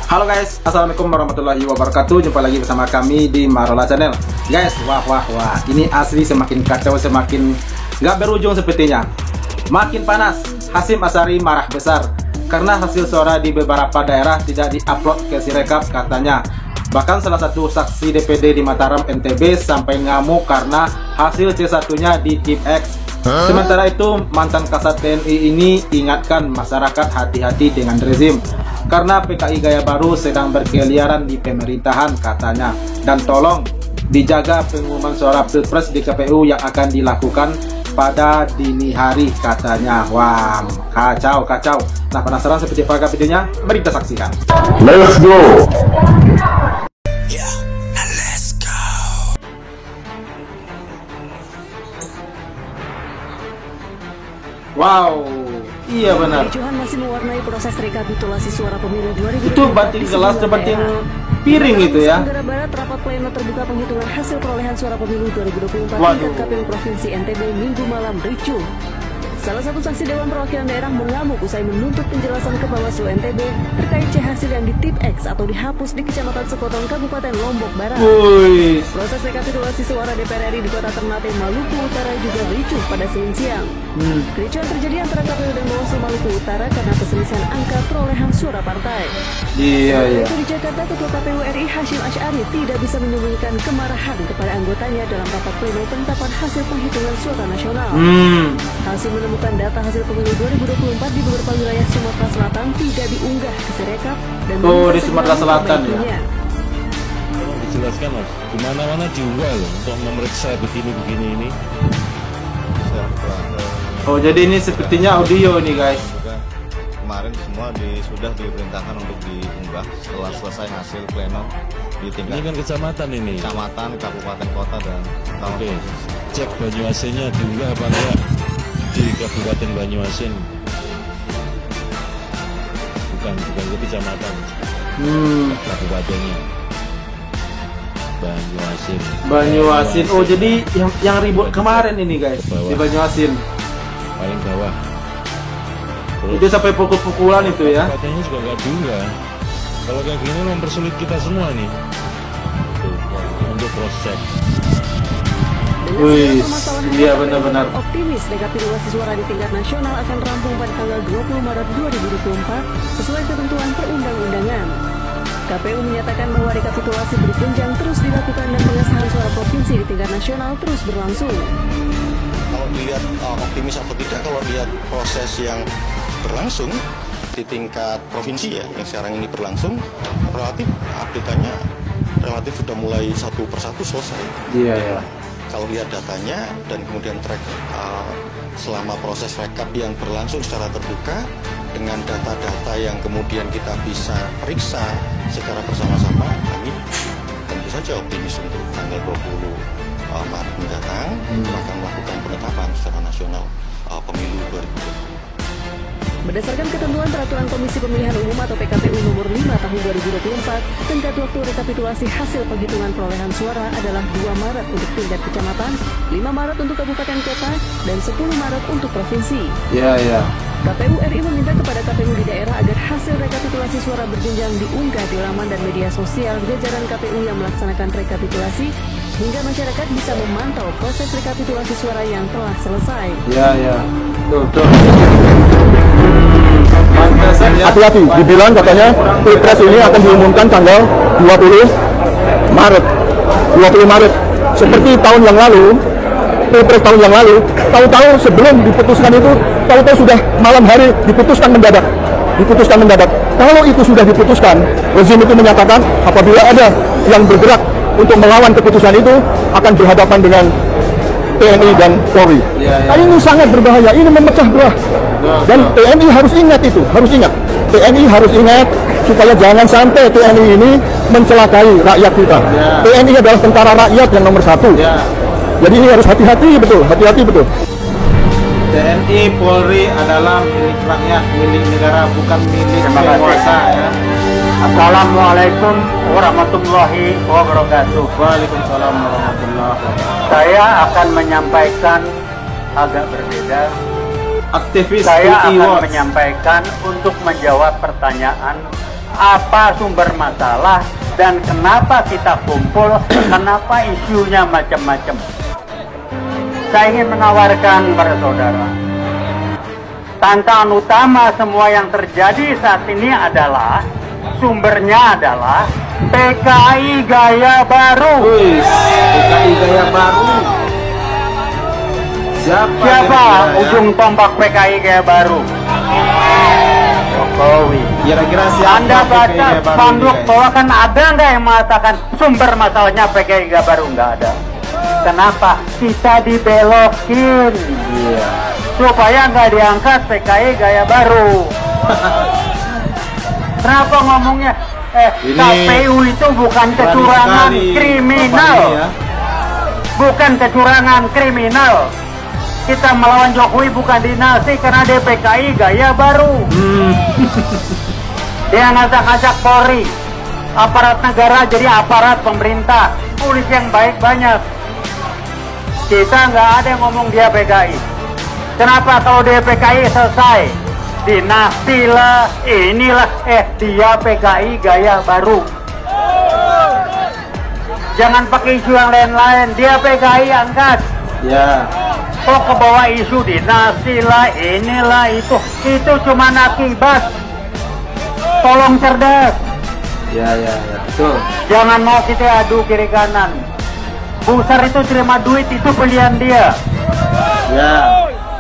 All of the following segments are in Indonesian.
Halo guys, assalamualaikum warahmatullahi wabarakatuh. Jumpa lagi bersama kami di Marola Channel. Guys, wah, ini asli semakin kacau, semakin gak berujung sepertinya. Makin panas, Hasyim Asyari marah besar karena hasil suara di beberapa daerah tidak diupload ke Sirekap katanya. Bahkan salah satu saksi DPD di Mataram NTB sampai ngamuk karena hasil C1-nya di Tim X. Sementara itu, mantan Kasat TNI ini ingatkan masyarakat hati-hati dengan rezim karena PKI Gaya Baru sedang berkeliaran di pemerintahan katanya. Dan tolong dijaga pengumuman suara Pilpres di KPU yang akan dilakukan pada dini hari katanya. Wah, kacau. Nah, penasaran seperti apa videonya? Mari kita saksikan. Let's go. Wow, iya benar. Kericuhan masih mewarnai proses rekapitulasi suara pemilu 2024. Itu banting gelas dan banting piring itu ya. Tenggara Barat, rapat pleno terbuka penghitungan hasil perolehan suara pemilu 2024 tingkat KPU Provinsi NTB Minggu malam ricuh. Salah satu saksi Dewan Perwakilan Daerah mengamuk usai menuntut penjelasan ke Bawaslu NTB terkait C hasil yang di Tim X atau dihapus di Kecamatan Sekotong, Kabupaten Lombok Barat. Proses rekapitulasi suara DPR RI di Kota Ternate, Maluku Utara juga ricuh pada Senin siang. Kericuhan terjadi antara KPU dan Bawaslu Maluku Utara karena perselisihan angka perolehan suara partai. Iya. Di Jakarta, Ketua KPU RI Hasyim Asyari tidak bisa menyembunyikan kemarahan kepada anggotanya dalam rapat pleno penetapan hasil penghitungan suara nasional. Hasyim menemukan data hasil pemilu 2024 di beberapa wilayah Sumatera Selatan tidak diunggah ke Sirekap dan di Sumatera Selatan ya. Dijelaskan mas, di mana-mana juga loh untuk memeriksa begini ini. Oh, jadi ini sepertinya audio nih guys. Kemarin semua sudah diperintahkan untuk diunggah setelah selesai hasil pleno di tingkat. Ini kan kecamatan ini. Kecamatan, kabupaten, kota dan Oke. Cek Banyuasinnya diunggah apa enggak di Kabupaten Banyuasin. Bukan ke kecamatan. Kabupatennya. Banyuasin. Oh, jadi yang ribut kemarin ini guys di Banyuasin. Paling bawah. Terus, itu sampai pukul-pukulan itu ya. Katanya juga nggak diunggah. Kalau kayak gini mempersulit kita semua nih. Tuh, untuk cross check. Iya benar-benar. Optimis rekapitulasi suara di tingkat nasional akan rampung pada tanggal 20 Maret 2024 sesuai ketentuan perundang-undangan. KPU menyatakan bahwa rekapitulasi berjenjang terus dilakukan dan pengesahan suara provinsi di tingkat nasional terus berlangsung. Kalau dilihat optimis atau tidak, kalau lihat proses yang berlangsung di tingkat provinsi ya, yang sekarang ini berlangsung, relatif update-nya relatif sudah mulai satu persatu selesai. Iya. Kalau lihat datanya dan kemudian track selama proses rekap yang berlangsung secara terbuka dengan data-data yang kemudian kita bisa periksa secara bersama-sama, kami tentu saja optimis untuk tanggal 20 Maret mendatang akan melakukan penetapan secara nasional pemilu 2024. Berdasarkan ketentuan Peraturan Komisi Pemilihan Umum atau PKPU nomor 5 tahun 2024, tenggat waktu rekapitulasi hasil penghitungan perolehan suara adalah 2 Maret untuk tingkat kecamatan, 5 Maret untuk kabupaten kota, dan 10 Maret untuk provinsi. Iya. KPU RI meminta kepada KPU di daerah agar hasil rekapitulasi suara berjenjang diunggah di laman dan media sosial jajaran KPU yang melaksanakan rekapitulasi hingga masyarakat bisa memantau proses rekapitulasi suara yang telah selesai. Iya. Tuh. Hati-hati, dibilang katanya Pilpres ini akan diumumkan tanggal 20 Maret. Seperti tahun yang lalu, Pilpres tahun yang lalu, tahu-tahu sebelum diputuskan itu, tahu-tahu sudah malam hari diputuskan mendadak. Kalau itu sudah diputuskan, rezim itu menyatakan apabila ada yang bergerak untuk melawan keputusan itu akan berhadapan dengan TNI dan Polri. Ini sangat berbahaya, ini memecah belah. Dan TNI harus ingat itu, TNI harus ingat supaya jangan sampai TNI ini mencelakai rakyat kita. TNI adalah tentara rakyat yang nomor 1. Jadi ini harus hati-hati betul. TNI Polri adalah milik rakyat, milik negara, bukan milik penguasa ya. Assalamualaikum warahmatullahi wabarakatuh. Waalaikumsalam warahmatullahi wabarakatuh. Saya akan menyampaikan agak berbeda. Aktivis Saya UI akan Watch menyampaikan untuk menjawab pertanyaan apa sumber masalah dan kenapa kita kumpul, kenapa isunya macam-macam. Saya ingin menawarkan pada saudara, tantangan utama semua yang terjadi saat ini adalah sumbernya adalah PKI Gaya Baru. PKI Gaya Baru. Siapa ujung tombak PKI Gaya Baru? Jokowi. Kira-kira siapa? Anda baca spanduk bahwa kan ada nggak yang mengatakan sumber masalahnya PKI Gaya Baru? Nggak ada. Kenapa? Kita dibelokin. Iya. Supaya nggak diangkat PKI Gaya Baru. Kenapa ngomongnya? KPU itu bukan kecurangan kriminal. Bukan kecurangan kriminal. Kita melawan Jokowi bukan dinasti karena dia PKI Gaya Baru. Dia ngajak-ngajak Polri, aparat negara jadi aparat pemerintah, polisi yang baik banyak. Kita nggak ada yang ngomong dia PKI. Kenapa kalau dia PKI selesai? Dinasti lah, inilah, dia PKI Gaya Baru. Jangan pakai isu yang lain-lain, dia PKI angkat. Ya. Kok ke bawah isu dinasti lah, inilah, itu cuma akibat. Tolong cerdas. Ya, betul. Jangan mau kita adu kiri kanan. Busar itu terima duit, itu pilihan dia. Ya.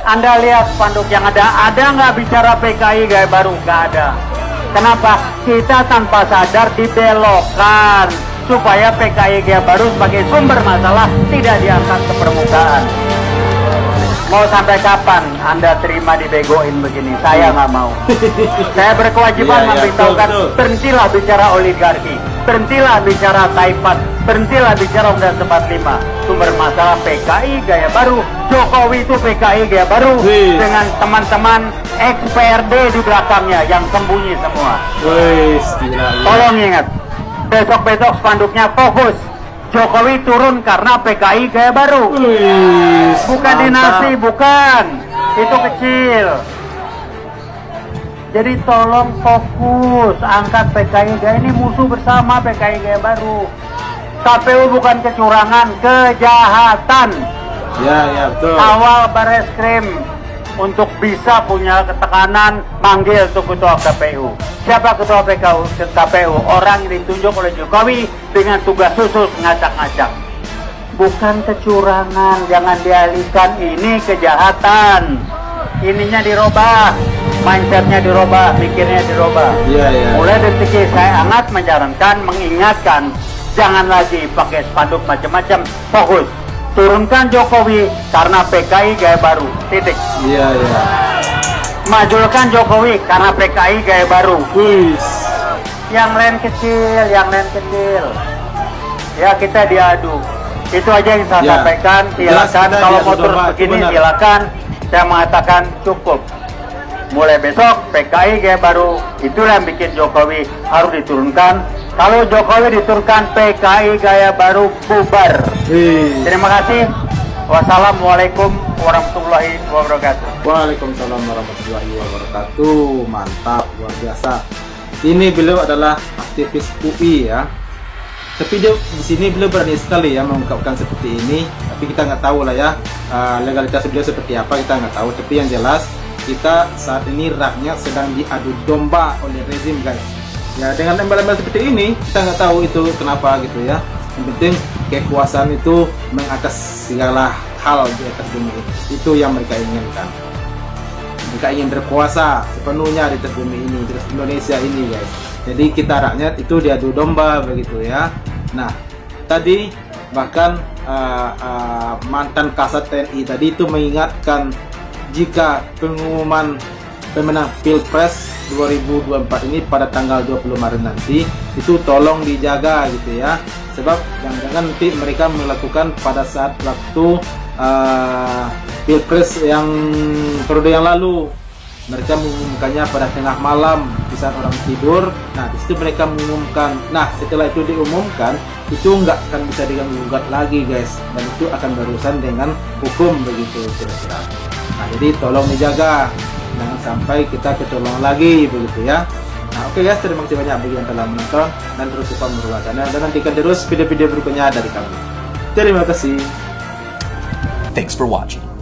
Anda lihat spanduk yang ada nggak bicara PKI Gaya Baru? Nggak ada. Kenapa? Kita tanpa sadar dibelokkan supaya PKI Gaya Baru sebagai sumber masalah tidak diangkat ke permukaan. Mau sampai kapan Anda terima dibegoin begini? Saya nggak mau. Saya berkewajiban memberitahukan, berhentilah bicara oligarki, berhentilah bicara Taipan, berhentilah bicara Undang-Undang 45. Sumber masalah PKI Gaya Baru. Jokowi itu PKI Gaya Baru dengan teman-teman ex-PRD di belakangnya yang sembunyi semua. Tolong ingat, besok-besok spanduknya fokus. Jokowi turun karena PKI Gaya Baru. Bukan dinasti, bukan. Itu kecil. Jadi tolong fokus, angkat PKI Gaya, ini musuh bersama PKI Gaya Baru. KPU bukan kecurangan, kejahatan. Ya, betul. Awal Bareskrim untuk bisa punya ketekanan manggil tuh ketua KPU. Siapa ketua KPU? Orang yang ditunjuk oleh Jokowi dengan tugas khusus ngacak-ngacak. Bukan kecurangan, jangan dialihkan, ini kejahatan. Ininya dirubah, mindsetnya dirubah, mikirnya dirubah. Iya. Mulai detik ini saya sangat menyarankan, mengingatkan, jangan lagi pakai spanduk macam-macam, fokus. Turunkan Jokowi karena PKI Gaya Baru, titik. Iya. Majulkan Jokowi karena PKI Gaya Baru. Yang lain kecil. Ya kita diadu. Itu aja yang saya sampaikan. Silakan kalau mau terus begini silakan. Saya mengatakan cukup. Mulai besok PKI Gaya Baru itulah yang bikin Jokowi harus diturunkan. Kalau Jokowi diturunkan, PKI Gaya Baru bubar. Terima kasih. Wassalamualaikum warahmatullahi wabarakatuh. Waalaikumsalam warahmatullahi wabarakatuh. Mantap, luar biasa. Ini beliau adalah aktivis UI ya. Tapi dia di sini beliau berani sekali ya mengungkapkan seperti ini. Tapi kita nggak tahu lah ya legalitas beliau seperti apa, kita nggak tahu. Tapi yang jelas kita saat ini rakyat sedang diadu domba oleh rezim guys. Ya dengan embel-embel seperti ini kita nggak tahu itu kenapa gitu ya. Yang penting kekuasaan itu mengatas segala hal di atas bumi ini. Itu yang mereka inginkan. Mereka ingin berkuasa sepenuhnya di atas bumi ini, di atas Indonesia ini guys. Jadi kita rakyat itu diadu domba begitu ya. Nah tadi bahkan mantan Kasat TNI tadi itu mengingatkan jika pengumuman pemenang Pilpres 2024 ini pada tanggal 20 Maret nanti itu tolong dijaga gitu ya, sebab jangan-jangan nanti mereka melakukan pada saat waktu Pilpres yang periode yang lalu mereka mengumumkannya pada tengah malam di saat orang tidur. Nah di situ mereka mengumumkan. Nah setelah itu diumumkan itu nggak akan bisa diganggu-gugat lagi guys, dan itu akan berurusan dengan hukum begitu kira-kira. Nah jadi tolong dijaga, jangan sampai kita ketolong lagi begitu ya. Nah, oke guys, terima kasih banyak bagi yang telah menonton dan terus support Marula Channel dan nantikan terus video-video berikutnya dari kami. Terima kasih. Thanks for watching.